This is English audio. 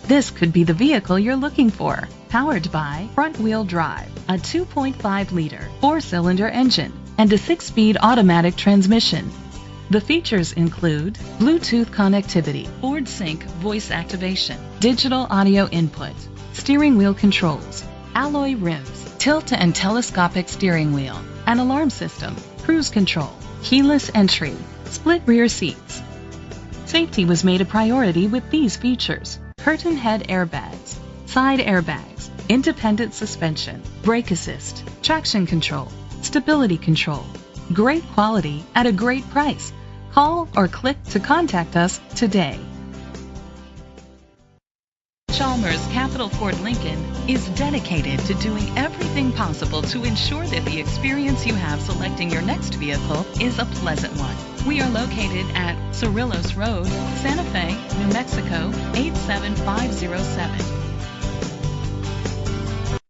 This could be the vehicle you're looking for. Powered by front-wheel drive, a 2.5-liter 4-cylinder engine, and a 6-speed automatic transmission. The features include Bluetooth connectivity, Ford Sync voice activation, digital audio input, steering wheel controls, alloy rims, tilt and telescopic steering wheel, an alarm system, cruise control, keyless entry, split rear seats. Safety was made a priority with these features: curtain head airbags, side airbags, independent suspension, brake assist, traction control, stability control. Great quality at a great price. Call or click to contact us today. Chalmers Capital Ford Lincoln is dedicated to doing everything possible to ensure that the experience you have selecting your next vehicle is a pleasant one. We are located at Cerrillos Road, Santa Fe, New Mexico 87507.